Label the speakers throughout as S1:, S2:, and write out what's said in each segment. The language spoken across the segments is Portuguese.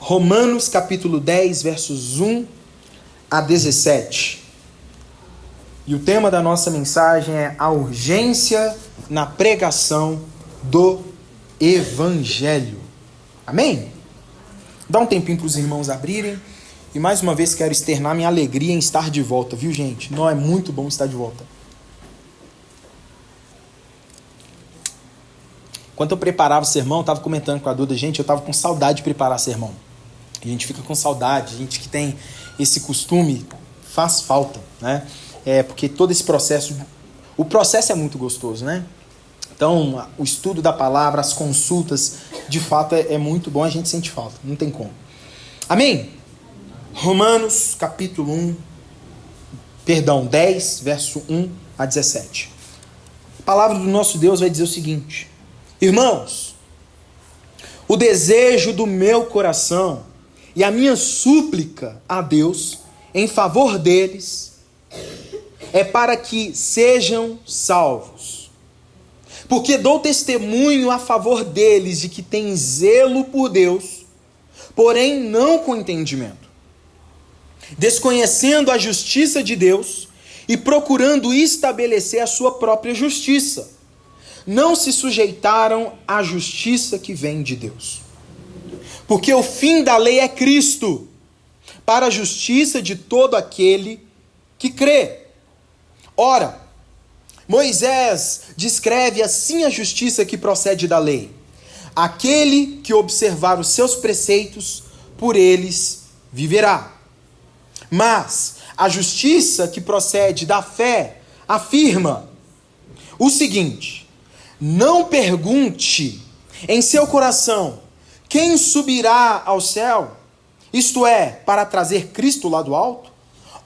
S1: Romanos capítulo 10, versos 1 a 17. E o tema da nossa mensagem é a urgência na pregação do Evangelho. Amém? Dá um tempinho para os irmãos abrirem. E mais uma vez quero externar minha alegria em estar de volta, viu, gente? Não é muito bom estar de volta. Enquanto eu preparava o sermão, eu estava comentando com a Duda, gente, eu estava com saudade de preparar sermão. A gente fica com saudade, a gente que tem esse costume faz falta, né? Porque todo esse processo, o processo é muito gostoso, né? Então, o estudo da palavra, as consultas, de fato é muito bom, a gente sente falta, não tem como. Amém? Romanos, capítulo 10, verso 1 a 17. A palavra do nosso Deus vai dizer o seguinte: irmãos, o desejo do meu coração e a minha súplica a Deus em favor deles é para que sejam salvos. Porque dou testemunho a favor deles de que têm zelo por Deus, porém não com entendimento, desconhecendo a justiça de Deus e procurando estabelecer a sua própria justiça. Não se sujeitaram à justiça que vem de Deus. Porque o fim da lei é Cristo, para a justiça de todo aquele que crê. Ora, Moisés descreve assim a justiça que procede da lei: aquele que observar os seus preceitos, por eles viverá. Mas a justiça que procede da fé afirma o seguinte: não pergunte em seu coração quem subirá ao céu, isto é, para trazer Cristo lá do alto,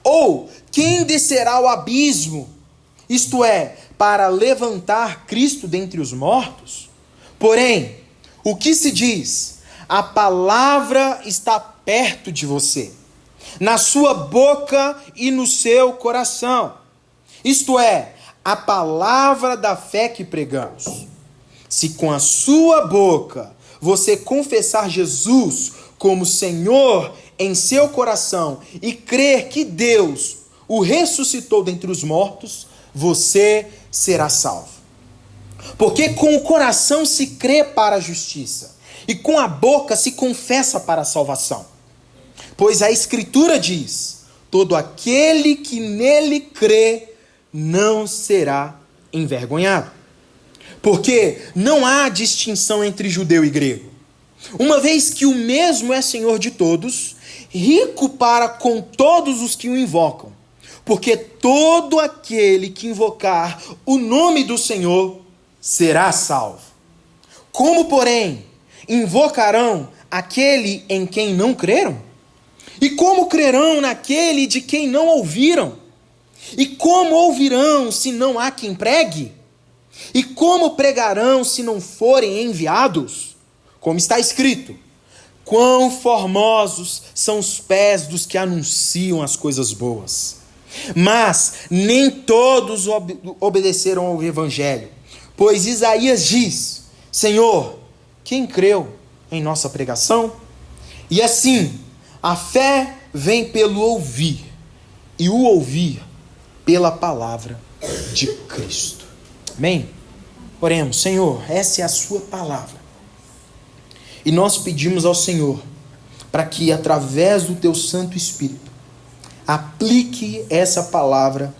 S1: ou quem descerá ao abismo, isto é, para levantar Cristo dentre os mortos. Porém, o que se diz? A palavra está perto de você, na sua boca e no seu coração, isto é, a palavra da fé que pregamos. Se com a sua boca você confessar Jesus como Senhor em seu coração e crer que Deus o ressuscitou dentre os mortos, você será salvo. Porque com o coração se crê para a justiça e com a boca se confessa para a salvação. Pois a Escritura diz: todo aquele que nele crê não será envergonhado. Porque não há distinção entre judeu e grego, uma vez que o mesmo é Senhor de todos, rico para com todos os que o invocam. Porque todo aquele que invocar o nome do Senhor será salvo. Como, porém, invocarão aquele em quem não creram? E como crerão naquele de quem não ouviram? E como ouvirão se não há quem pregue? E como pregarão se não forem enviados? Como está escrito: quão formosos são os pés dos que anunciam as coisas boas. Mas nem todos obedeceram ao Evangelho. Pois Isaías diz: Senhor, quem creu em nossa pregação? E assim, a fé vem pelo ouvir, e o ouvir pela palavra de Cristo. Amém? Oremos. Senhor, essa é a sua palavra. E nós pedimos ao Senhor para que, através do teu Santo Espírito, aplique essa palavra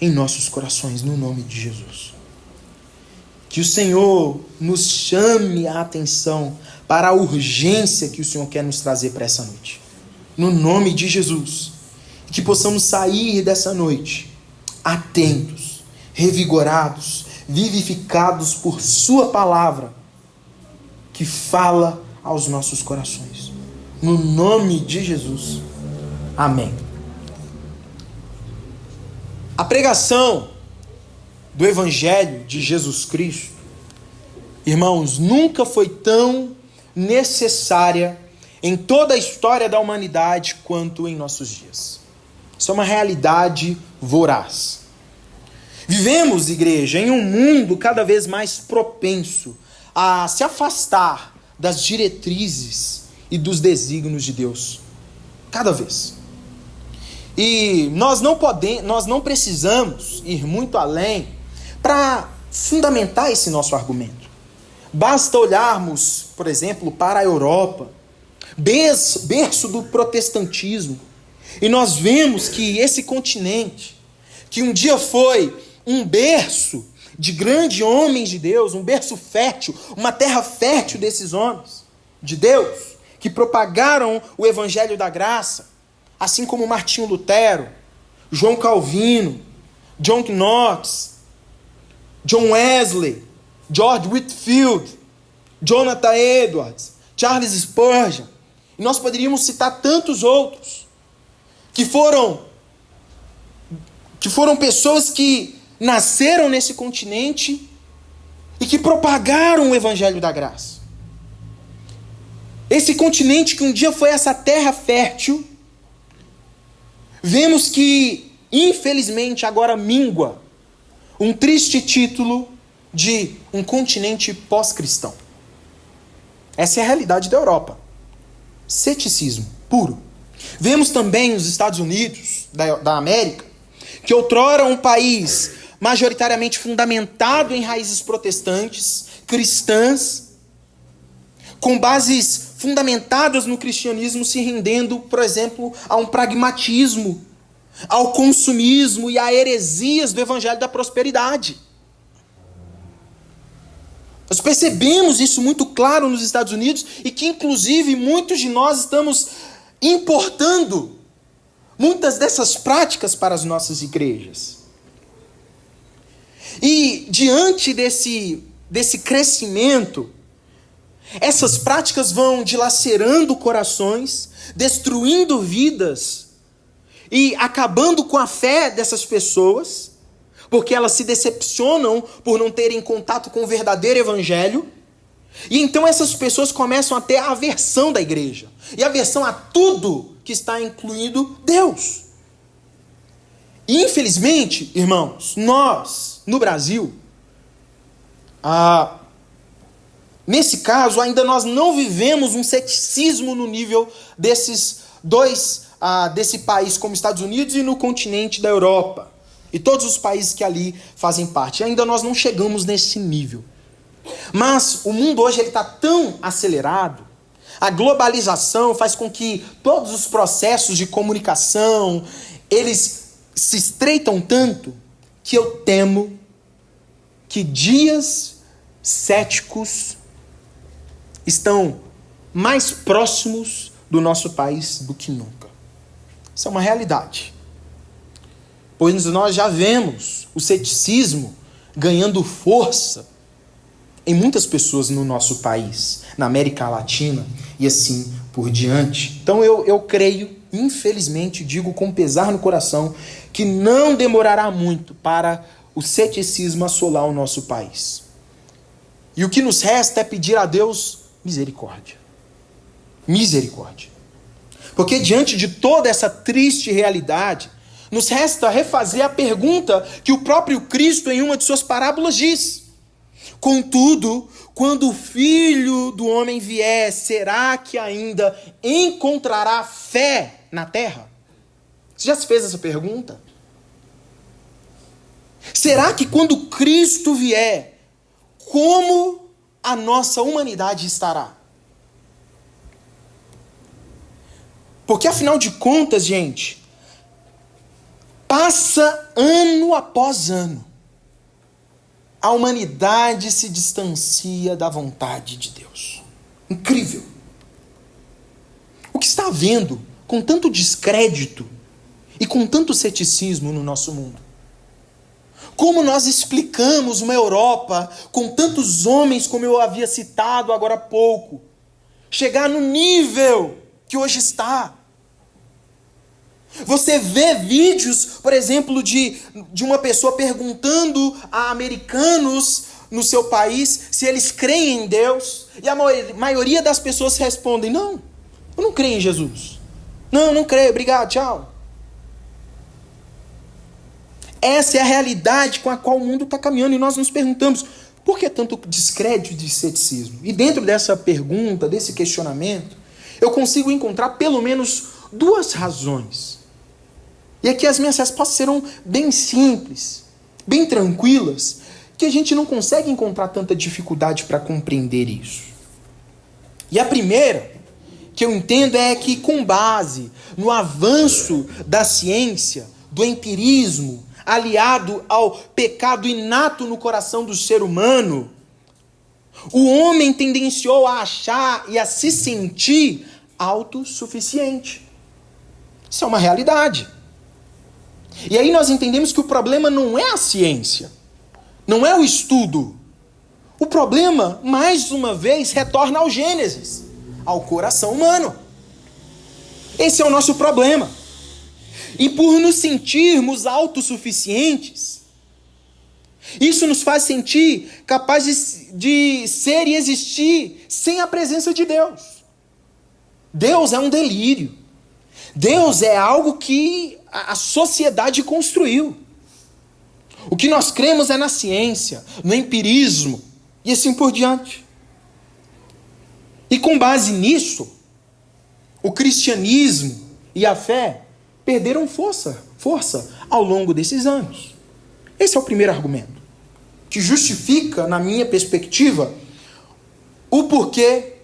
S1: em nossos corações, no nome de Jesus. Que o Senhor nos chame a atenção para a urgência que o Senhor quer nos trazer para essa noite. No nome de Jesus. Que possamos sair dessa noite atentos, revigorados, vivificados por sua palavra, que fala aos nossos corações. No nome de Jesus. Amém. A pregação do Evangelho de Jesus Cristo, irmãos, nunca foi tão necessária em toda a história da humanidade quanto em nossos dias. Isso é uma realidade voraz. Vivemos, igreja, em um mundo cada vez mais propenso a se afastar das diretrizes e dos desígnios de Deus. Cada vez. E nós não precisamos ir muito além para fundamentar esse nosso argumento. Basta olharmos, por exemplo, para a Europa, berço do protestantismo, e nós vemos que esse continente, que um dia foi um berço de grandes homens de Deus, um berço fértil, uma terra fértil desses homens de Deus, que propagaram o evangelho da graça, assim como Martinho Lutero, João Calvino, John Knox, John Wesley, George Whitefield, Jonathan Edwards, Charles Spurgeon, e nós poderíamos citar tantos outros, que foram pessoas que nasceram nesse continente e que propagaram o evangelho da graça. Esse continente que um dia foi essa terra fértil, vemos que, infelizmente, agora mingua um triste título de um continente pós-cristão. Essa é a realidade da Europa. Ceticismo puro. Vemos também nos Estados Unidos, da América, que outrora um país majoritariamente fundamentado em raízes protestantes, cristãs, com bases fundamentadas no cristianismo, se rendendo, por exemplo, a um pragmatismo, ao consumismo e a heresias do evangelho da prosperidade. Nós percebemos isso muito claro nos Estados Unidos e que, inclusive, muitos de nós estamos importando muitas dessas práticas para as nossas igrejas. E diante desse crescimento, essas práticas vão dilacerando corações, destruindo vidas e acabando com a fé dessas pessoas, porque elas se decepcionam por não terem contato com o verdadeiro evangelho. E então essas pessoas começam a ter a aversão da igreja e aversão a tudo que está incluindo Deus. E infelizmente, irmãos, nós, no Brasil, nesse caso, ainda nós não vivemos um ceticismo no nível desse país como Estados Unidos e no continente da Europa. E todos os países que ali fazem parte. Ainda nós não chegamos nesse nível. Mas o mundo hoje está tão acelerado, a globalização faz com que todos os processos de comunicação, eles se estreitam tanto, que eu temo que dias céticos estão mais próximos do nosso país do que nunca. Isso é uma realidade. Pois nós já vemos o ceticismo ganhando força em muitas pessoas no nosso país, na América Latina e assim por diante. Então eu creio, infelizmente, digo com pesar no coração, que não demorará muito para o ceticismo assolar o nosso país. E o que nos resta é pedir a Deus misericórdia. Misericórdia. Porque diante de toda essa triste realidade, nos resta refazer a pergunta que o próprio Cristo, em uma de suas parábolas, diz: contudo, quando o Filho do Homem vier, será que ainda encontrará fé na terra? Você já se fez essa pergunta? Será que quando Cristo vier, como a nossa humanidade estará? Porque afinal de contas, gente, passa ano após ano, a humanidade se distancia da vontade de Deus. Incrível. O que está havendo com tanto descrédito e com tanto ceticismo no nosso mundo? Como nós explicamos uma Europa com tantos homens, como eu havia citado agora há pouco, chegar no nível que hoje está? Você vê vídeos, por exemplo, de uma pessoa perguntando a americanos no seu país se eles creem em Deus, e a maioria das pessoas respondem: não, eu não creio em Jesus. Não, não creio, obrigado, tchau. Essa é a realidade com a qual o mundo está caminhando, e nós nos perguntamos: por que tanto descrédito de ceticismo? E dentro dessa pergunta, desse questionamento, eu consigo encontrar pelo menos duas razões. E aqui as minhas respostas serão bem simples, bem tranquilas, que a gente não consegue encontrar tanta dificuldade para compreender isso. E a primeira que eu entendo é que, com base no avanço da ciência, do empirismo, aliado ao pecado inato no coração do ser humano, o homem tendenciou a achar e a se sentir autossuficiente. Isso é uma realidade. E aí nós entendemos que o problema não é a ciência, não é o estudo. O problema, mais uma vez, retorna ao Gênesis, ao coração humano. Esse é o nosso problema. E por nos sentirmos autossuficientes, isso nos faz sentir capazes de ser e existir sem a presença de Deus. Deus é um delírio. Deus é algo que a sociedade construiu. O que nós cremos é na ciência, no empirismo e assim por diante. E com base nisso, o cristianismo e a fé perderam força ao longo desses anos. Esse é o primeiro argumento, que justifica, na minha perspectiva, o porquê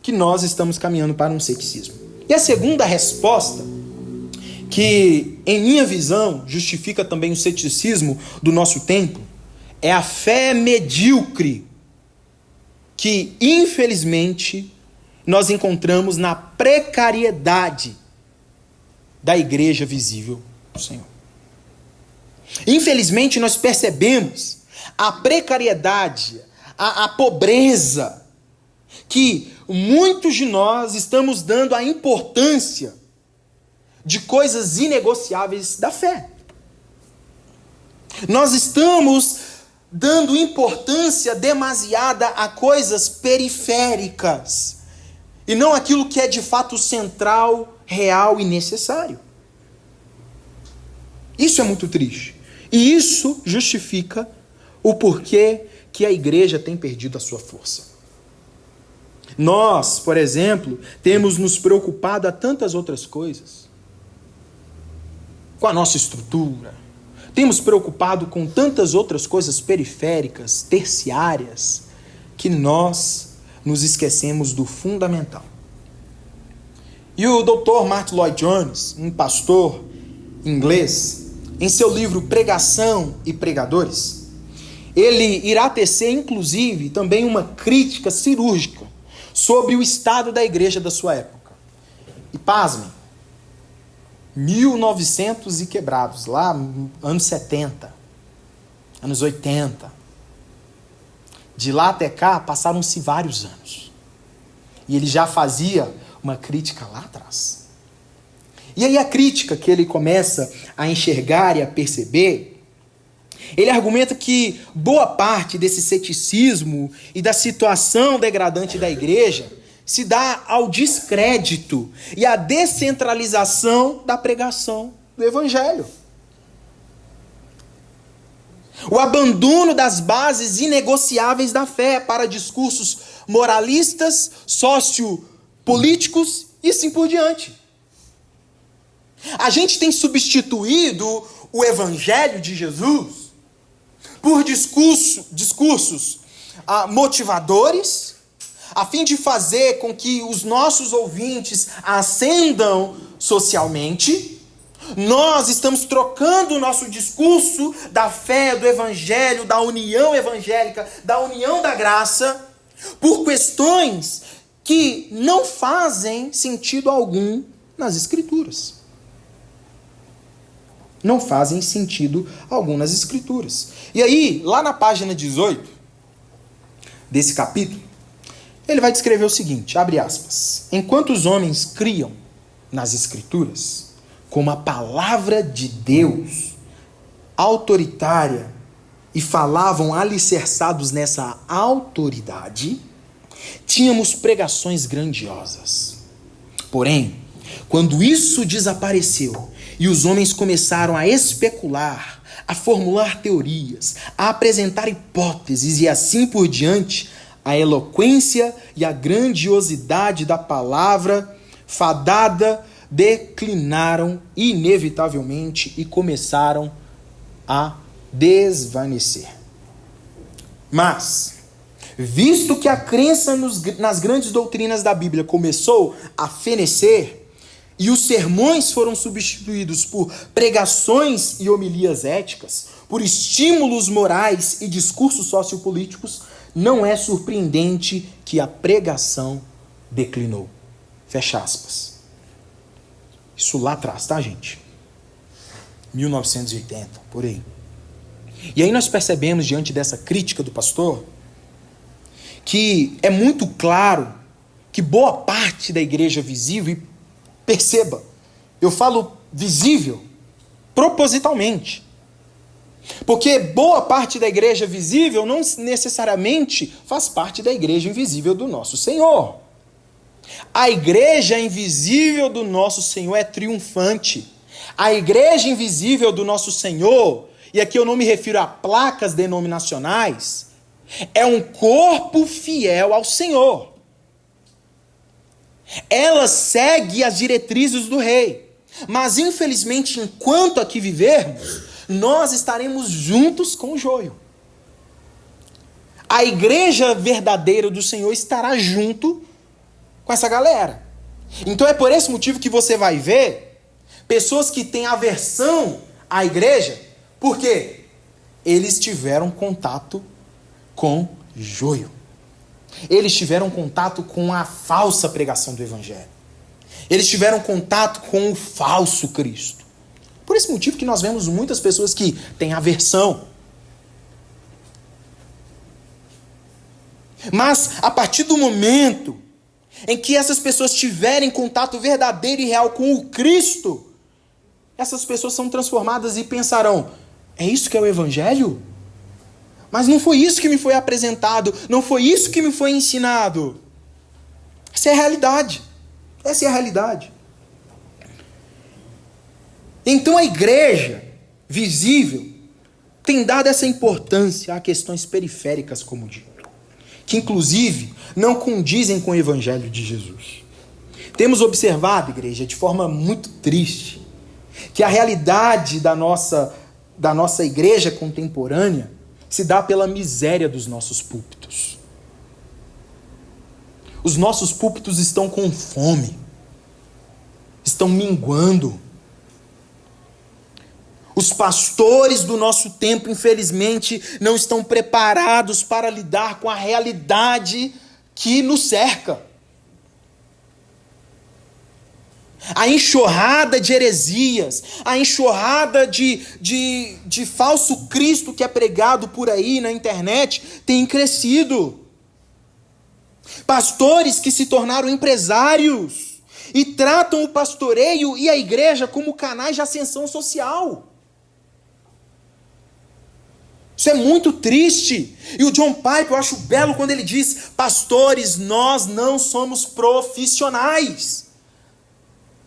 S1: que nós estamos caminhando para um ceticismo. E a segunda resposta, que em minha visão justifica também o ceticismo do nosso tempo, é a fé medíocre que, infelizmente, nós encontramos na precariedade da igreja visível do Senhor. Infelizmente, nós percebemos a precariedade, a pobreza, que muitos de nós estamos dando a importância de coisas inegociáveis da fé. Nós estamos dando importância demasiada a coisas periféricas e não aquilo que é de fato central, real e necessário. Isso é muito triste. E isso justifica o porquê que a igreja tem perdido a sua força. Nós, por exemplo, temos nos preocupado a tantas outras coisas. Com a nossa estrutura. Temos preocupado com tantas outras coisas periféricas, terciárias, que nós nos esquecemos do fundamental. E o Dr. Martyn Lloyd-Jones, um pastor inglês, em seu livro Pregação e Pregadores, ele irá tecer, inclusive, também uma crítica cirúrgica sobre o estado da igreja da sua época. E pasmem, 1900 e quebrados, lá anos 70, anos 80. De lá até cá passaram-se vários anos. E ele já fazia uma crítica lá atrás. E aí a crítica que ele começa a enxergar e a perceber, ele argumenta que boa parte desse ceticismo e da situação degradante da igreja se dá ao descrédito e à descentralização da pregação do evangelho. O abandono das bases inegociáveis da fé para discursos moralistas, sociopolíticos e assim por diante. A gente tem substituído o evangelho de Jesus por discursos motivadores, a fim de fazer com que os nossos ouvintes ascendam socialmente. Nós estamos trocando o nosso discurso da fé, do evangelho, da união evangélica, da união da graça, por questões que não fazem sentido algum nas Escrituras. Não fazem sentido algum nas Escrituras. E aí, lá na página 18 desse capítulo, ele vai descrever o seguinte, abre aspas: enquanto os homens criam nas Escrituras como a palavra de Deus autoritária e falavam alicerçados nessa autoridade, tínhamos pregações grandiosas. Porém, quando isso desapareceu e os homens começaram a especular, a formular teorias, a apresentar hipóteses e assim por diante, a eloquência e a grandiosidade da palavra fadada, declinaram inevitavelmente e começaram a desvanecer. Mas, visto que a crença nas grandes doutrinas da Bíblia começou a fenecer, e os sermões foram substituídos por pregações e homilias éticas, por estímulos morais e discursos sociopolíticos, não é surpreendente que a pregação declinou. Fecha aspas. Isso lá atrás, tá, gente? 1980, por aí. E aí nós percebemos, diante dessa crítica do pastor, que é muito claro que boa parte da igreja visível, e perceba, eu falo visível propositalmente, porque boa parte da igreja visível não necessariamente faz parte da igreja invisível do nosso Senhor. A igreja invisível do nosso Senhor é triunfante. A igreja invisível do nosso Senhor, e aqui eu não me refiro a placas denominacionais, é um corpo fiel ao Senhor. Ela segue as diretrizes do rei. Mas, infelizmente, enquanto aqui vivermos, nós estaremos juntos com o joio. A igreja verdadeira do Senhor estará junto com essa galera. Então é por esse motivo que você vai ver pessoas que têm aversão à igreja, porque eles tiveram contato com joio. Eles tiveram contato com a falsa pregação do evangelho. Eles tiveram contato com o falso Cristo. Por esse motivo que nós vemos muitas pessoas que têm aversão. Mas a partir do momento em que essas pessoas tiverem contato verdadeiro e real com o Cristo, essas pessoas são transformadas e pensarão: é isso que é o evangelho? Mas não foi isso que me foi apresentado, não foi isso que me foi ensinado. Essa é a realidade. Essa é a realidade. Então a igreja visível tem dado essa importância a questões periféricas, como dito, que inclusive não condizem com o evangelho de Jesus. Temos observado, igreja, de forma muito triste, que a realidade da nossa igreja contemporânea se dá pela miséria dos nossos púlpitos. Os nossos púlpitos estão com fome, estão minguando. Os pastores do nosso tempo, infelizmente, não estão preparados para lidar com a realidade que nos cerca. A enxurrada de heresias, a enxurrada de falso Cristo que é pregado por aí na internet tem crescido. Pastores que se tornaram empresários e tratam o pastoreio e a igreja como canais de ascensão social. Isso é muito triste. E o John Piper, eu acho belo quando ele diz: pastores, nós não somos profissionais.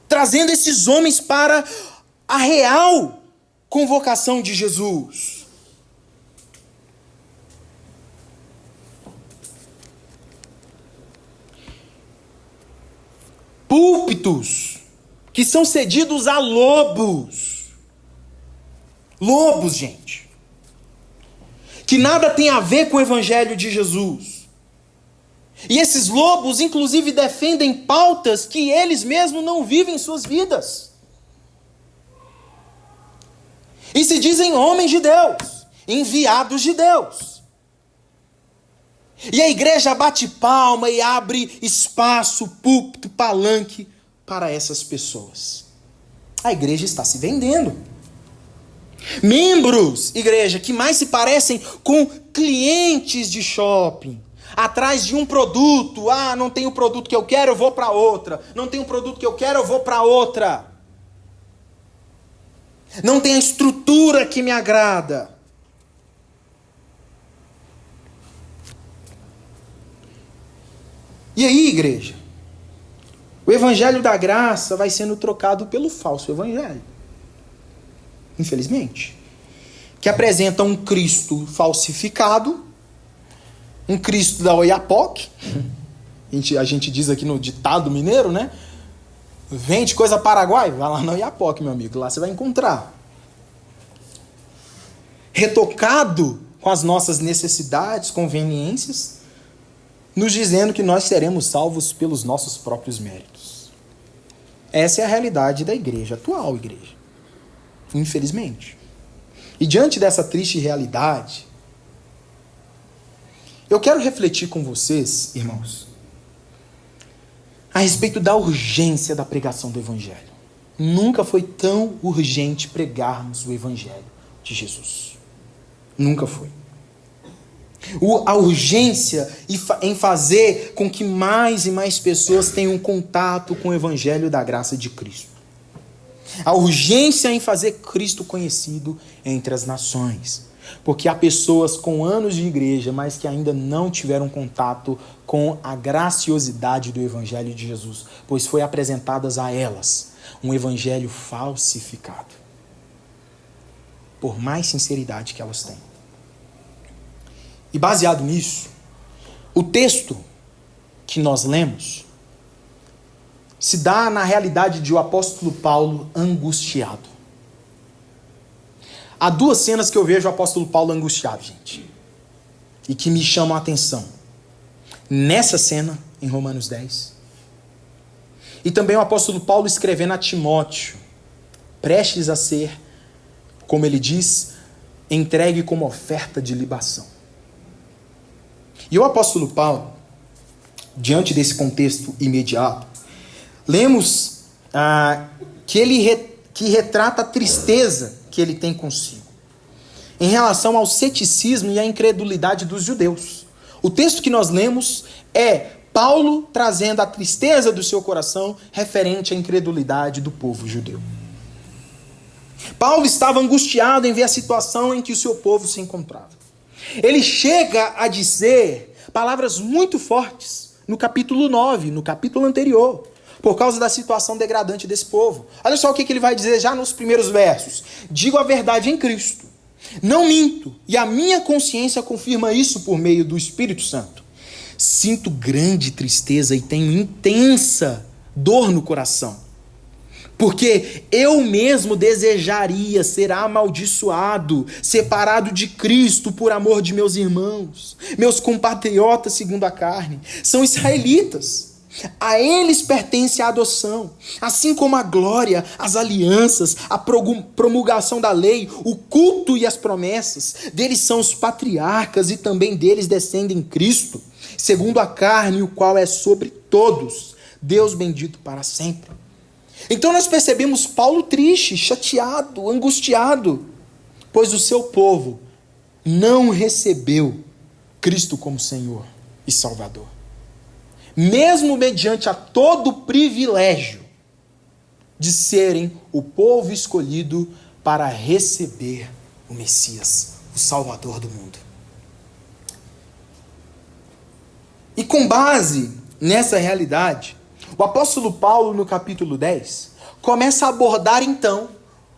S1: Trazendo esses homens para a real convocação de Jesus. Púlpitos que são cedidos a lobos. Lobos, gente. Que nada tem a ver com o evangelho de Jesus. E esses lobos, inclusive, defendem pautas que eles mesmos não vivem em suas vidas. E se dizem homens de Deus, enviados de Deus. E a igreja bate palma e abre espaço, púlpito, palanque para essas pessoas. A igreja está se vendendo. Membros, igreja, que mais se parecem com clientes de shopping. Atrás de um produto. Não tem o produto que eu quero, eu vou para outra. Não tem o produto que eu quero, eu vou para outra. Não tem a estrutura que me agrada. E aí, igreja? O evangelho da graça vai sendo trocado pelo falso evangelho. Infelizmente. Que apresenta um Cristo falsificado, um Cristo da Oiapoque, a gente diz aqui no ditado mineiro, né? Vende coisa Paraguai? Vai lá no Iapoque, meu amigo. Lá você vai encontrar. Retocado com as nossas necessidades, conveniências, nos dizendo que nós seremos salvos pelos nossos próprios méritos. Essa é a realidade da igreja, atual igreja. Infelizmente. E diante dessa triste realidade, eu quero refletir com vocês, irmãos, a respeito da urgência da pregação do Evangelho. Nunca foi tão urgente pregarmos o Evangelho de Jesus. Nunca foi. A urgência em fazer com que mais e mais pessoas tenham contato com o Evangelho da graça de Cristo. A urgência em fazer Cristo conhecido entre as nações. Porque há pessoas com anos de igreja, mas que ainda não tiveram contato com a graciosidade do Evangelho de Jesus, pois foi apresentadas a elas um Evangelho falsificado, por mais sinceridade que elas tenham. E baseado nisso, o texto que nós lemos se dá na realidade de o apóstolo Paulo angustiado. Há duas cenas que eu vejo o apóstolo Paulo angustiado, gente, e que me chamam a atenção. Nessa cena, em Romanos 10, e também o apóstolo Paulo escrevendo a Timóteo, prestes a ser, como ele diz, entregue como oferta de libação. E o apóstolo Paulo, diante desse contexto imediato, lemos que retrata a tristeza que ele tem consigo, em relação ao ceticismo e à incredulidade dos judeus. O texto que nós lemos é Paulo trazendo a tristeza do seu coração referente à incredulidade do povo judeu. Paulo estava angustiado em ver a situação em que o seu povo se encontrava. Ele chega a dizer palavras muito fortes no capítulo 9, no capítulo anterior, por causa da situação degradante desse povo. Olha só o que ele vai dizer já nos primeiros versos. Digo a verdade em Cristo. Não minto. E a minha consciência confirma isso por meio do Espírito Santo. Sinto grande tristeza e tenho intensa dor no coração. Porque eu mesmo desejaria ser amaldiçoado, separado de Cristo por amor de meus irmãos, meus compatriotas segundo a carne. São israelitas. A eles pertence a adoção, assim como a glória, as alianças, a promulgação da lei, o culto e as promessas. Deles são os patriarcas e também deles descendem Cristo, segundo a carne, o qual é sobre todos, Deus bendito para sempre. Então nós percebemos Paulo triste, chateado, angustiado, pois o seu povo não recebeu Cristo como Senhor e Salvador. Mesmo mediante a todo o privilégio de serem o povo escolhido para receber o Messias, o Salvador do mundo. E com base nessa realidade, o apóstolo Paulo, no capítulo 10, começa a abordar então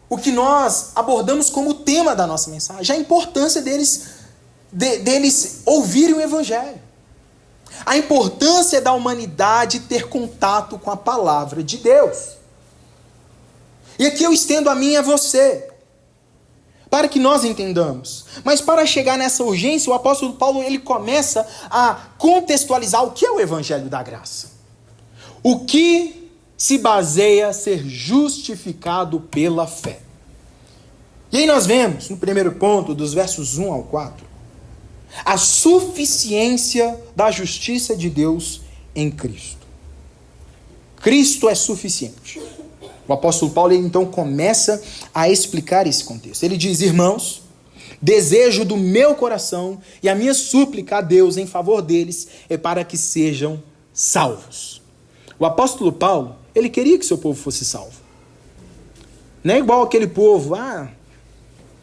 S1: o que nós abordamos como tema da nossa mensagem, a importância deles ouvirem o Evangelho. A importância da humanidade ter contato com a palavra de Deus. E aqui eu estendo a mim e a você, para que nós entendamos. Mas para chegar nessa urgência, o apóstolo Paulo ele começa a contextualizar o que é o Evangelho da Graça. O que se baseia a ser justificado pela fé. E aí nós vemos, no primeiro ponto, dos versos 1 ao 4, a suficiência da justiça de Deus em Cristo. Cristo é suficiente. O apóstolo Paulo então começa a explicar esse contexto. Ele diz: irmãos, desejo do meu coração e a minha súplica a Deus em favor deles é para que sejam salvos. O apóstolo Paulo, ele queria que seu povo fosse salvo. Não é igual aquele povo,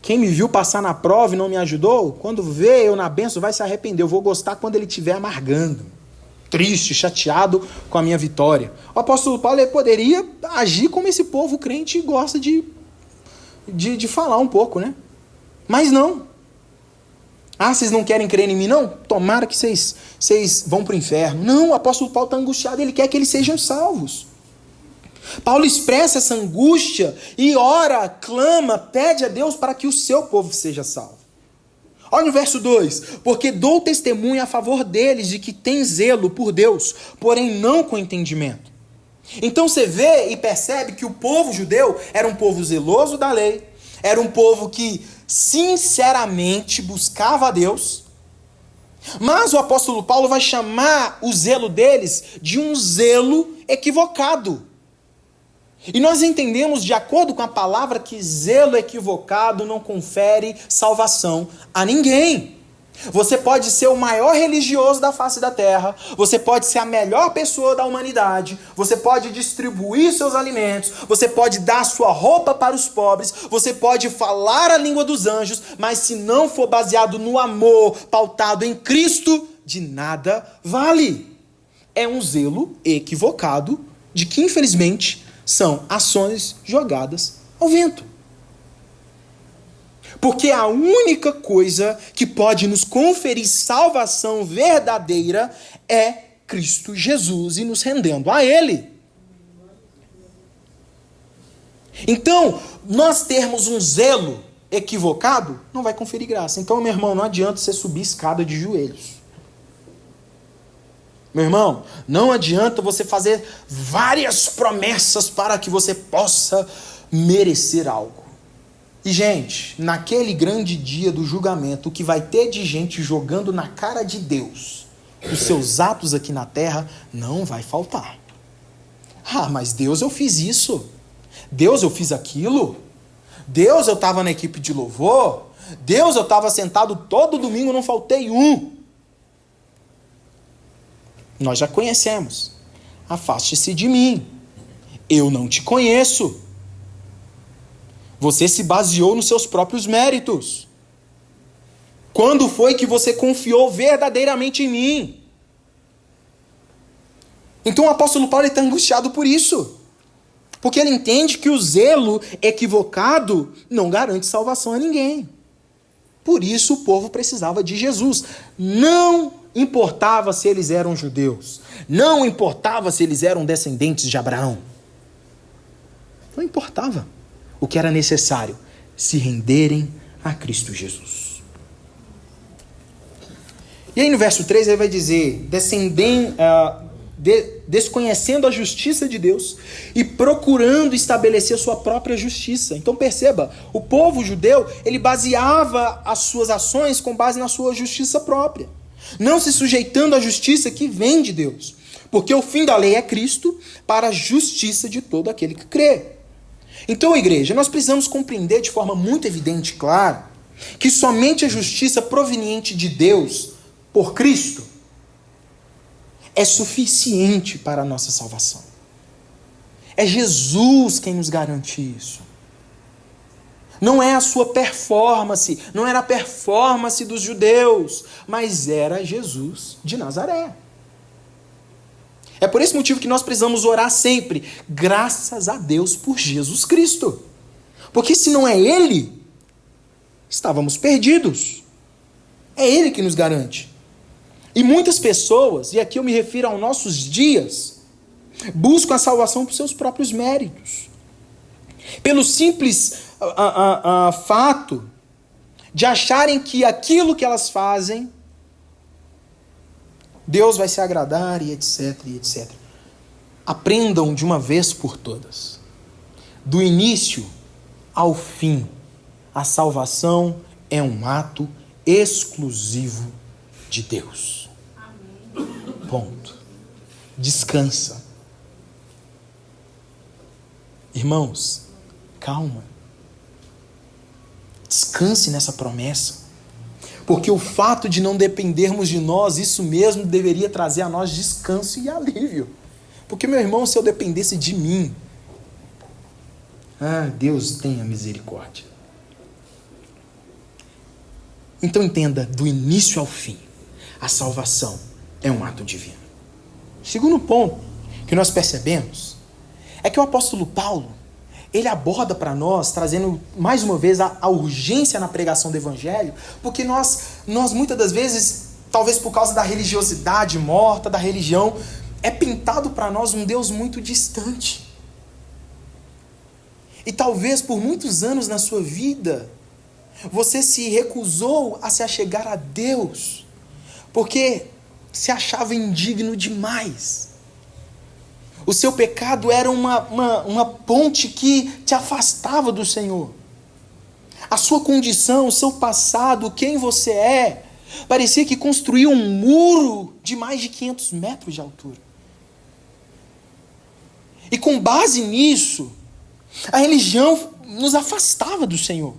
S1: quem me viu passar na prova e não me ajudou, quando vê eu na bênção vai se arrepender. Eu vou gostar quando ele estiver amargando, triste, chateado com a minha vitória. O apóstolo Paulo ele poderia agir como esse povo crente gosta de falar um pouco, né? Mas não. Vocês não querem crer em mim, não? Tomara que vocês vão para o inferno. Não, o apóstolo Paulo está angustiado, ele quer que eles sejam salvos. Paulo expressa essa angústia e ora, clama, pede a Deus para que o seu povo seja salvo. Olha no verso 2: porque dou testemunho a favor deles de que tem zelo por Deus, porém não com entendimento. Então você vê e percebe que o povo judeu era um povo zeloso da lei, era um povo que sinceramente buscava a Deus, mas o apóstolo Paulo vai chamar o zelo deles de um zelo equivocado. E nós entendemos, de acordo com a palavra, que zelo equivocado não confere salvação a ninguém. Você pode ser o maior religioso da face da terra, você pode ser a melhor pessoa da humanidade, você pode distribuir seus alimentos, você pode dar sua roupa para os pobres, você pode falar a língua dos anjos, mas se não for baseado no amor, pautado em Cristo, de nada vale. É um zelo equivocado de que, infelizmente, são ações jogadas ao vento. Porque a única coisa que pode nos conferir salvação verdadeira é Cristo Jesus e nos rendendo a Ele. Então, nós termos um zelo equivocado não vai conferir graça. Então, meu irmão, não adianta você subir escada de joelhos. Meu irmão, não adianta você fazer várias promessas para que você possa merecer algo. E, gente, naquele grande dia do julgamento, o que vai ter de gente jogando na cara de Deus os seus atos aqui na terra não vai faltar. Ah, mas Deus, eu fiz isso. Deus, eu fiz aquilo. Deus, eu estava na equipe de louvor. Deus, eu estava sentado todo domingo, não faltei um. Nós já conhecemos. Afaste-se de mim. Eu não te conheço. Você se baseou nos seus próprios méritos. Quando foi que você confiou verdadeiramente em mim? Então o apóstolo Paulo está angustiado por isso. Porque ele entende que o zelo equivocado não garante salvação a ninguém. Por isso o povo precisava de Jesus. Não importava se eles eram judeus. Não importava se eles eram descendentes de Abraão. Não importava. O que era necessário? Se renderem a Cristo Jesus. E aí no verso 3 ele vai dizer, desconhecendo a justiça de Deus e procurando estabelecer sua própria justiça. Então perceba, o povo judeu, ele baseava as suas ações com base na sua justiça própria, não se sujeitando à justiça que vem de Deus, porque o fim da lei é Cristo para a justiça de todo aquele que crê. Então, igreja, nós precisamos compreender de forma muito evidente e clara que somente a justiça proveniente de Deus por Cristo é suficiente para a nossa salvação. É Jesus quem nos garante isso. Não é a sua performance, não era a performance dos judeus, mas era Jesus de Nazaré. É por esse motivo que nós precisamos orar sempre, graças a Deus por Jesus Cristo. Porque se não é Ele, estávamos perdidos. É Ele que nos garante. E muitas pessoas, e aqui eu me refiro aos nossos dias, buscam a salvação por seus próprios méritos. Pelo simples fato de acharem que aquilo que elas fazem, Deus vai se agradar e etc, e etc. Aprendam de uma vez por todas. Do início ao fim, a salvação é um ato exclusivo de Deus. Amém. Ponto. Descansa. Irmãos, calma. Descanse nessa promessa. Porque o fato de não dependermos de nós, isso mesmo deveria trazer a nós descanso e alívio. Porque, meu irmão, se eu dependesse de mim, Deus tenha misericórdia. Então entenda, do início ao fim, a salvação é um ato divino. Segundo ponto que nós percebemos é que o apóstolo Paulo, ele aborda para nós, trazendo mais uma vez a urgência na pregação do evangelho, porque nós muitas das vezes, talvez por causa da religiosidade morta, da religião, é pintado para nós um Deus muito distante. E talvez por muitos anos na sua vida, você se recusou a se achegar a Deus, porque se achava indigno demais. O seu pecado era uma ponte que te afastava do Senhor. A sua condição, o seu passado, quem você é, parecia que construiu um muro de mais de 500 metros de altura. E com base nisso, a religião nos afastava do Senhor.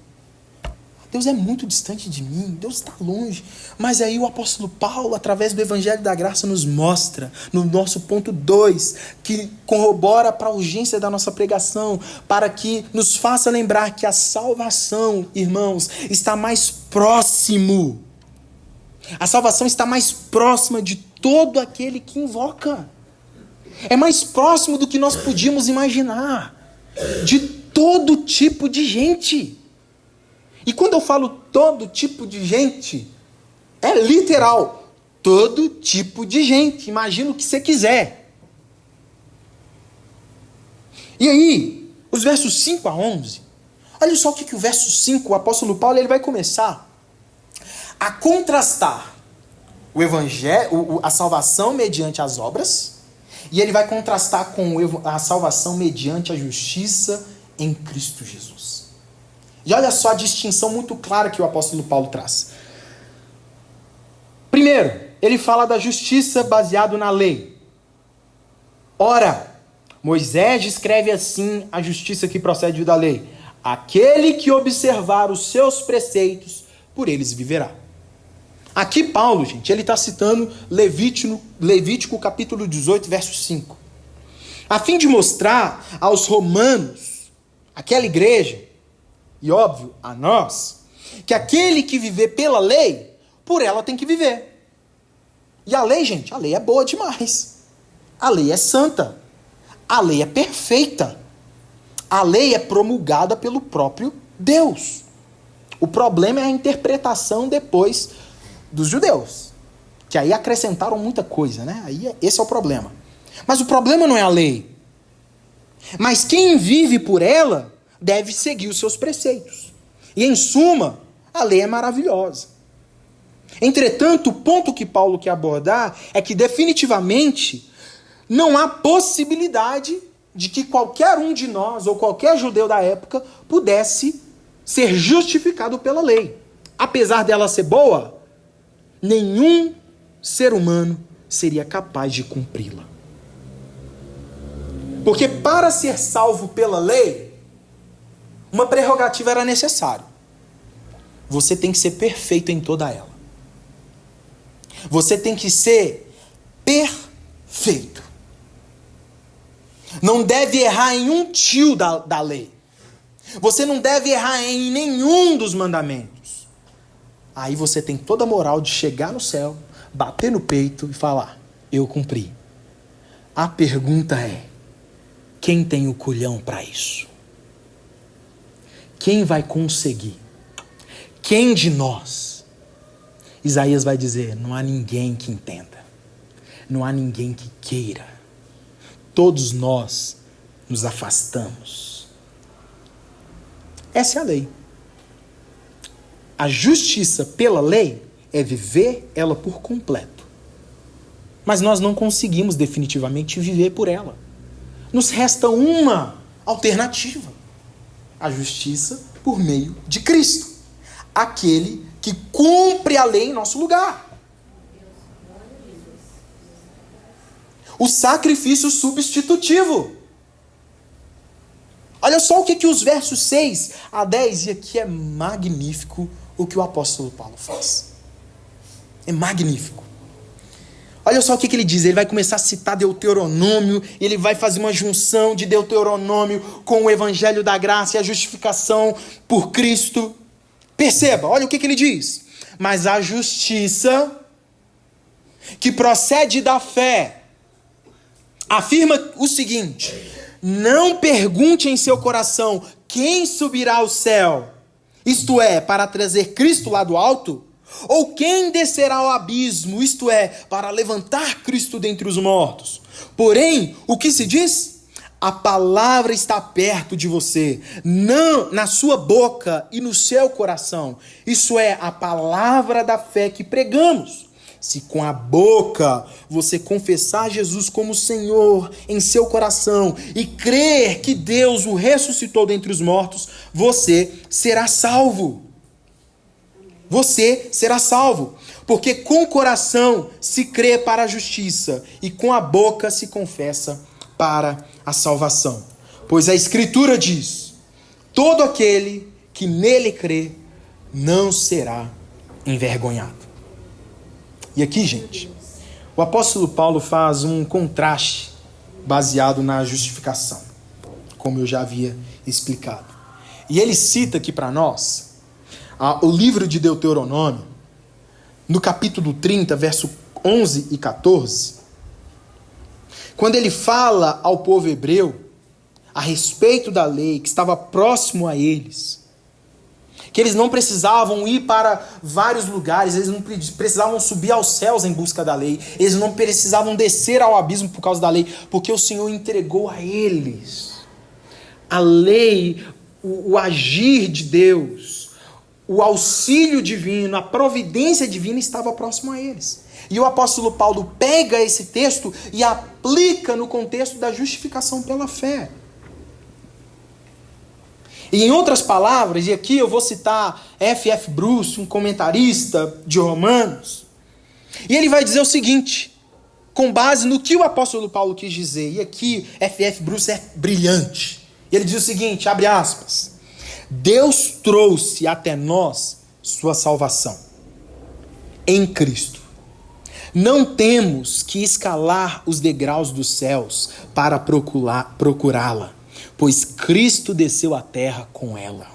S1: Deus é muito distante de mim, Deus está longe. Mas aí o apóstolo Paulo, através do Evangelho da Graça, nos mostra, no nosso ponto 2, que corrobora para a urgência da nossa pregação, para que nos faça lembrar que a salvação, irmãos, está mais próximo. A salvação está mais próxima de todo aquele que invoca. É mais próximo do que nós podíamos imaginar. De todo tipo de gente. E quando eu falo todo tipo de gente, é literal. Todo tipo de gente. Imagina o que você quiser. E aí, os versos 5 a 11. Olha só o que o verso 5, o apóstolo Paulo, ele vai começar a contrastar o evangelho, a salvação mediante as obras, e ele vai contrastar com a salvação mediante a justiça em Cristo Jesus. E olha só a distinção muito clara que o apóstolo Paulo traz. Primeiro, ele fala da justiça baseado na lei. Ora, Moisés descreve assim a justiça que procede da lei: aquele que observar os seus preceitos, por eles viverá. Aqui Paulo, gente, ele está citando Levítico capítulo 18, verso 5. A fim de mostrar aos romanos, aquela igreja, e óbvio, a nós, que aquele que viver pela lei, por ela tem que viver. E a lei, gente, a lei é boa demais. A lei é santa. A lei é perfeita. A lei é promulgada pelo próprio Deus. O problema é a interpretação depois dos judeus, que aí acrescentaram muita coisa, né? Aí esse é o problema. Mas o problema não é a lei. Mas quem vive por ela deve seguir os seus preceitos. E em suma, a lei é maravilhosa. Entretanto, o ponto que Paulo quer abordar é que definitivamente não há possibilidade de que qualquer um de nós, ou qualquer judeu da época, pudesse ser justificado pela lei. Apesar dela ser boa, nenhum ser humano seria capaz de cumpri-la. Porque para ser salvo pela lei, uma prerrogativa era necessária. Você tem que ser perfeito em toda ela. Você tem que ser perfeito. Não deve errar em um tio da lei. Você não deve errar em nenhum dos mandamentos. Aí você tem toda a moral de chegar no céu, bater no peito e falar: eu cumpri. A pergunta é: quem tem o culhão para isso? Quem vai conseguir? Quem de nós? Isaías vai dizer: não há ninguém que entenda. Não há ninguém que queira. Todos nós nos afastamos. Essa é a lei. A justiça pela lei é viver ela por completo. Mas nós não conseguimos definitivamente viver por ela. Nos resta uma alternativa: a justiça por meio de Cristo, aquele que cumpre a lei em nosso lugar. O sacrifício substitutivo. Olha só o que os versos 6 a 10, e aqui é magnífico o que o apóstolo Paulo faz. É magnífico. Olha só o que ele diz. Ele vai começar a citar Deuteronômio, ele vai fazer uma junção de Deuteronômio com o Evangelho da Graça e a justificação por Cristo. Perceba, olha o que ele diz. Mas a justiça que procede da fé afirma o seguinte: não pergunte em seu coração quem subirá ao céu, isto é, para trazer Cristo lá do alto, ou quem descerá ao abismo, isto é, para levantar Cristo dentre os mortos. Porém, o que se diz? A palavra está perto de você, não na sua boca e no seu coração. Isso é a palavra da fé que pregamos. Se com a boca você confessar Jesus como Senhor em seu coração e crer que Deus o ressuscitou dentre os mortos, você será salvo. Você será salvo. Porque com o coração se crê para a justiça e com a boca se confessa para a salvação. Pois a Escritura diz: todo aquele que nele crê não será envergonhado. E aqui, gente, o apóstolo Paulo faz um contraste baseado na justificação, como eu já havia explicado. E ele cita aqui para nós o livro de Deuteronômio, no capítulo 30, verso 11 e 14, quando ele fala ao povo hebreu a respeito da lei que estava próximo a eles, que eles não precisavam ir para vários lugares, eles não precisavam subir aos céus em busca da lei, eles não precisavam descer ao abismo por causa da lei, porque o Senhor entregou a eles a lei, o agir de Deus, o auxílio divino, a providência divina estava próximo a eles. E o apóstolo Paulo pega esse texto e aplica no contexto da justificação pela fé. E em outras palavras, e aqui eu vou citar F.F. Bruce, um comentarista de Romanos, e ele vai dizer o seguinte, com base no que o apóstolo Paulo quis dizer, e aqui F.F. Bruce é brilhante. Ele diz o seguinte, abre aspas: Deus trouxe até nós sua salvação em Cristo. Não temos que escalar os degraus dos céus para procurá-la, pois Cristo desceu à terra com ela.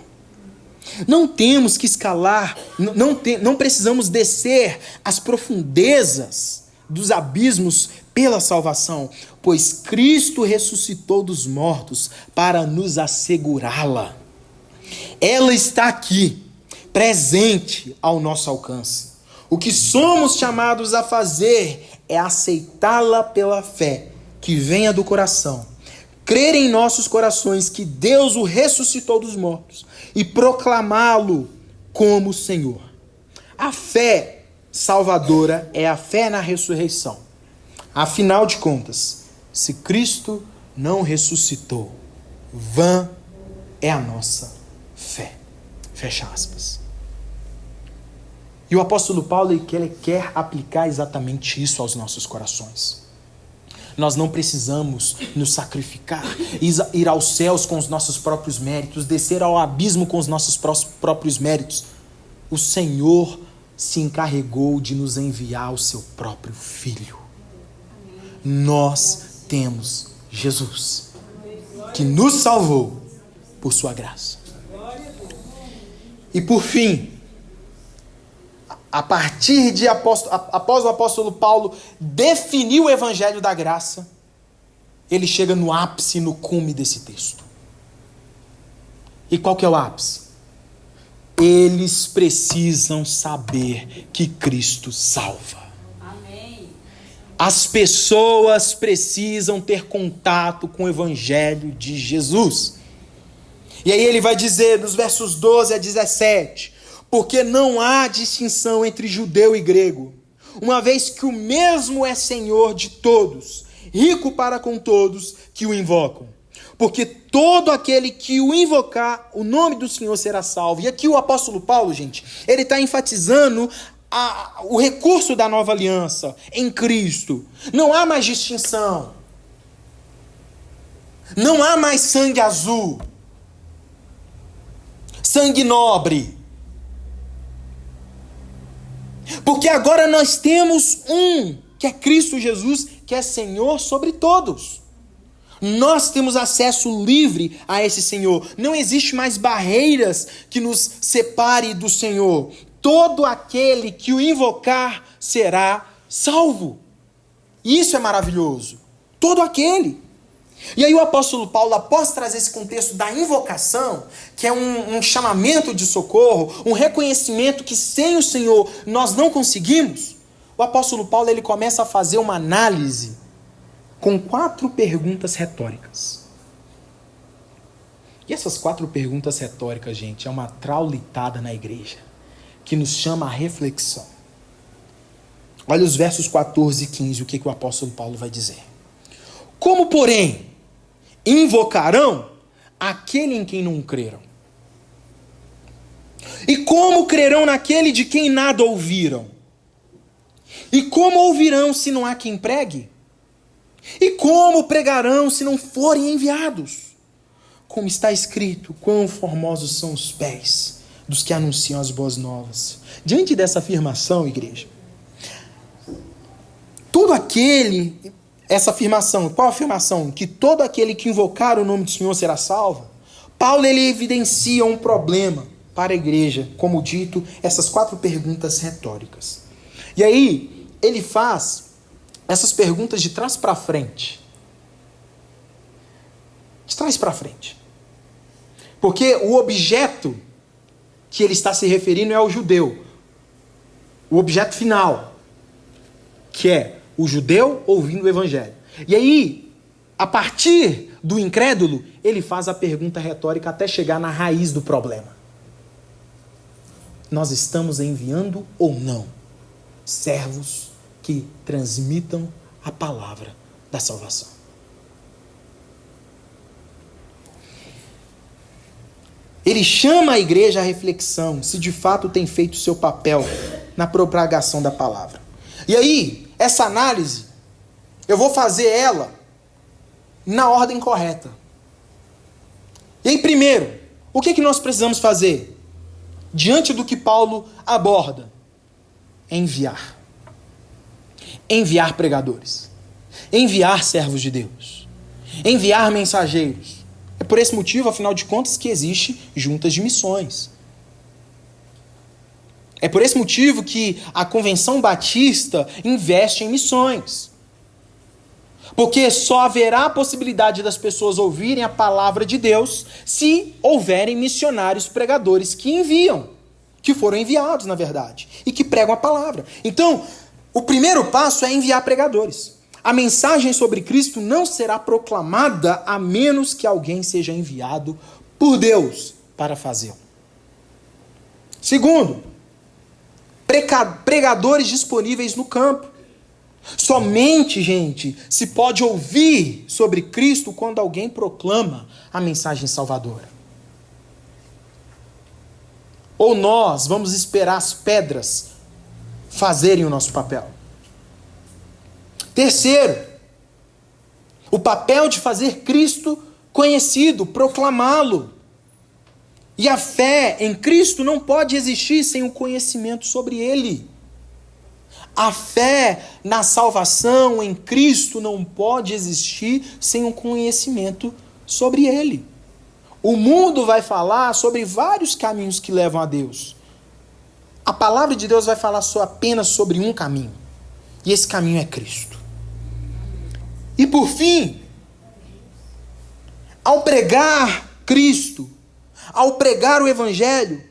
S1: Não temos que escalar, não precisamos descer as profundezas dos abismos pela salvação, pois Cristo ressuscitou dos mortos para nos assegurá-la. Ela está aqui, presente ao nosso alcance. O que somos chamados a fazer é aceitá-la pela fé, que venha do coração, crer em nossos corações que Deus o ressuscitou dos mortos e proclamá-lo como Senhor. A fé salvadora é a fé na ressurreição. Afinal de contas, se Cristo não ressuscitou, vã é a nossa fé. Fecha aspas. E o apóstolo Paulo ele quer aplicar exatamente isso aos nossos corações. Nós não precisamos nos sacrificar, ir aos céus com os nossos próprios méritos, descer ao abismo com os nossos próprios méritos. O Senhor se encarregou de nos enviar o seu próprio Filho. Nós temos Jesus, que nos salvou por sua graça. E por fim, a partir de após o apóstolo Paulo definir o evangelho da graça, ele chega no ápice, no cume desse texto. E qual que é o ápice? Eles precisam saber que Cristo salva. Amém. As pessoas precisam ter contato com o evangelho de Jesus. E aí ele vai dizer nos versos 12 a 17... porque não há distinção entre judeu e grego, uma vez que o mesmo é Senhor de todos, rico para com todos que o invocam. Porque todo aquele que o invocar, o nome do Senhor será salvo. E aqui o apóstolo Paulo, gente, ele está enfatizando o recurso da nova aliança em Cristo. Não há mais distinção. Não há mais sangue azul, sangue nobre. Porque agora nós temos um, que é Cristo Jesus, que é Senhor sobre todos. Nós temos acesso livre a esse Senhor. Não existe mais barreiras que nos separe do Senhor. Todo aquele que o invocar será salvo. E isso é maravilhoso. Todo aquele. E aí o apóstolo Paulo, após trazer esse contexto da invocação, que é um chamamento de socorro, um reconhecimento que sem o Senhor nós não conseguimos, o apóstolo Paulo ele começa a fazer uma análise com 4 perguntas retóricas. E essas 4 perguntas retóricas, gente, é uma traulitada na igreja, que nos chama à reflexão. Olha os versos 14 e 15, o que o apóstolo Paulo vai dizer. Como, porém, invocarão aquele em quem não creram? E como crerão naquele de quem nada ouviram? E como ouvirão se não há quem pregue? E como pregarão se não forem enviados? Como está escrito, quão formosos são os pés dos que anunciam as boas novas. Diante dessa afirmação, igreja, essa afirmação, qual afirmação? Que todo aquele que invocar o nome do Senhor será salvo. Paulo, ele evidencia um problema para a igreja, como dito, essas 4 perguntas retóricas. E aí, ele faz essas perguntas de trás para frente. De trás para frente. Porque o objeto que ele está se referindo é ao judeu. O objeto final, que é o judeu ouvindo o evangelho. E aí, a partir do incrédulo, ele faz a pergunta retórica até chegar na raiz do problema. Nós estamos enviando ou não servos que transmitam a palavra da salvação? Ele chama a igreja à reflexão se de fato tem feito seu papel na propagação da palavra. E aí, essa análise, eu vou fazer ela na ordem correta. E aí, primeiro, o que nós precisamos fazer? Diante do que Paulo aborda, enviar. Enviar pregadores. Enviar servos de Deus. Enviar mensageiros. É por esse motivo, afinal de contas, que existe juntas de missões. É por esse motivo que a Convenção Batista investe em missões. Porque só haverá a possibilidade das pessoas ouvirem a palavra de Deus se houverem missionários pregadores que enviam, que foram enviados, na verdade, e que pregam a palavra. Então, o primeiro passo é enviar pregadores. A mensagem sobre Cristo não será proclamada a menos que alguém seja enviado por Deus para fazê-lo. Segundo, pregadores disponíveis no campo. Somente, gente, se pode ouvir sobre Cristo quando alguém proclama a mensagem salvadora. Ou nós vamos esperar as pedras fazerem o nosso papel. Terceiro, o papel de fazer Cristo conhecido, proclamá-lo. E a fé em Cristo não pode existir sem o conhecimento sobre Ele. A fé na salvação em Cristo não pode existir sem um conhecimento sobre Ele. O mundo vai falar sobre vários caminhos que levam a Deus. A palavra de Deus vai falar só apenas sobre um caminho. E esse caminho é Cristo. E por fim, ao pregar Cristo, ao pregar o Evangelho,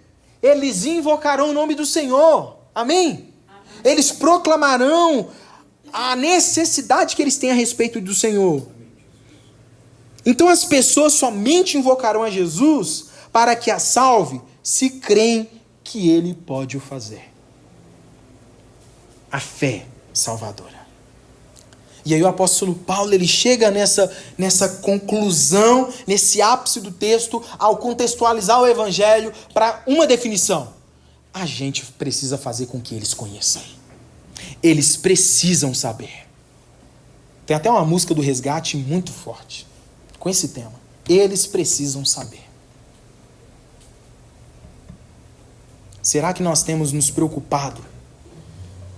S1: eles invocarão o nome do Senhor. Amém? Eles proclamarão a necessidade que eles têm a respeito do Senhor. Então as pessoas somente invocarão a Jesus para que a salve, se creem que Ele pode o fazer. A fé salvadora. E aí o apóstolo Paulo, ele chega nessa conclusão, nesse ápice do texto, ao contextualizar o evangelho para uma definição. A gente precisa fazer com que eles conheçam. Eles precisam saber. Tem até uma música do Resgate muito forte com esse tema. Eles precisam saber. Será que nós temos nos preocupado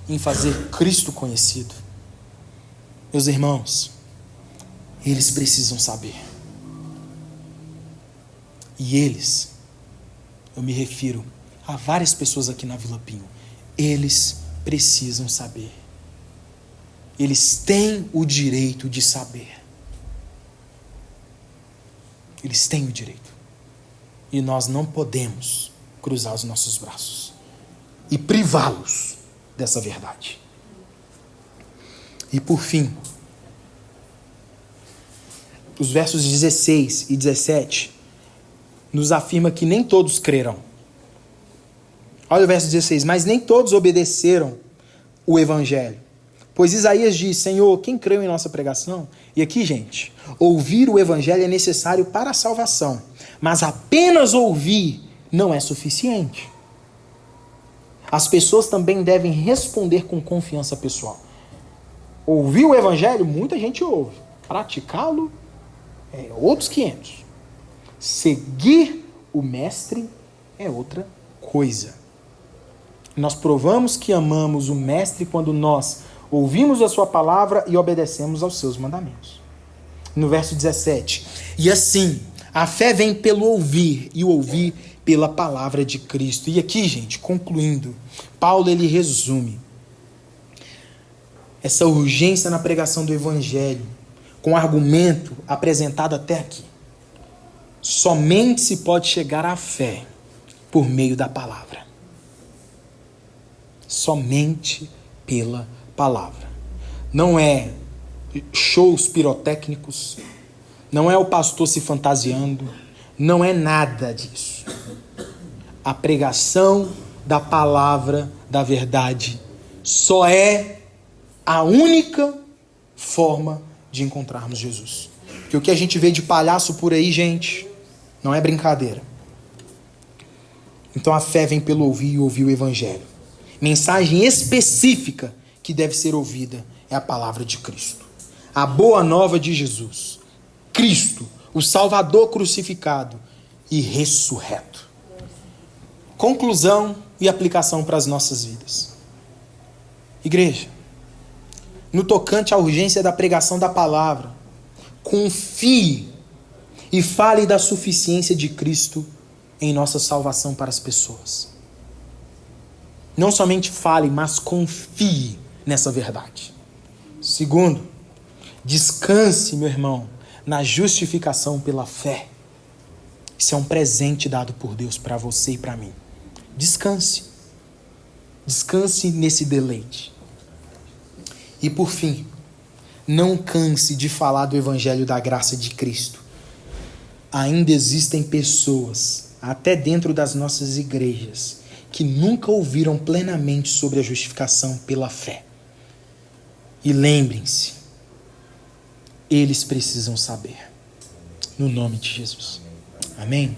S1: em fazer Cristo conhecido? Meus irmãos, eles precisam saber. E eles, eu me refiro a várias pessoas aqui na Vila Pinho, eles precisam saber. Eles têm o direito de saber. Eles têm o direito. E nós não podemos cruzar os nossos braços e privá-los dessa verdade. E por fim, os versos 16 e 17 nos afirma que nem todos crerão. Olha o verso 16. Mas nem todos obedeceram o evangelho. Pois Isaías diz: Senhor, quem creu em nossa pregação? E aqui, gente, ouvir o evangelho é necessário para a salvação. Mas apenas ouvir não é suficiente. As pessoas também devem responder com confiança pessoal. Ouvir o evangelho, muita gente ouve. Praticá-lo, outros 500. Seguir o mestre é outra coisa. Nós provamos que amamos o mestre quando nós ouvimos a sua palavra e obedecemos aos seus mandamentos. No verso 17. E assim, a fé vem pelo ouvir, e o ouvir pela palavra de Cristo. E aqui, gente, concluindo, Paulo ele resume essa urgência na pregação do evangelho com o argumento apresentado até aqui. Somente se pode chegar à fé por meio da palavra. Somente pela palavra. Não é shows pirotécnicos, não é o pastor se fantasiando, não é nada disso. A pregação da palavra da verdade só é a única forma de encontrarmos Jesus. Porque o que a gente vê de palhaço por aí, gente, não é brincadeira. Então a fé vem pelo ouvir e ouvir o evangelho. Mensagem específica que deve ser ouvida é a palavra de Cristo. A boa nova de Jesus. Cristo, o Salvador crucificado e ressurreto. Conclusão e aplicação para as nossas vidas. Igreja, no tocante à urgência da pregação da palavra, confie e fale da suficiência de Cristo em nossa salvação para as pessoas. Não somente fale, mas confie nessa verdade. Segundo, descanse, meu irmão, na justificação pela fé. Isso é um presente dado por Deus para você e para mim. Descanse. Descanse nesse deleite. E por fim, não canse de falar do evangelho da graça de Cristo. Ainda existem pessoas, até dentro das nossas igrejas, que nunca ouviram plenamente sobre a justificação pela fé. E lembrem-se, eles precisam saber. No nome de Jesus. Amém?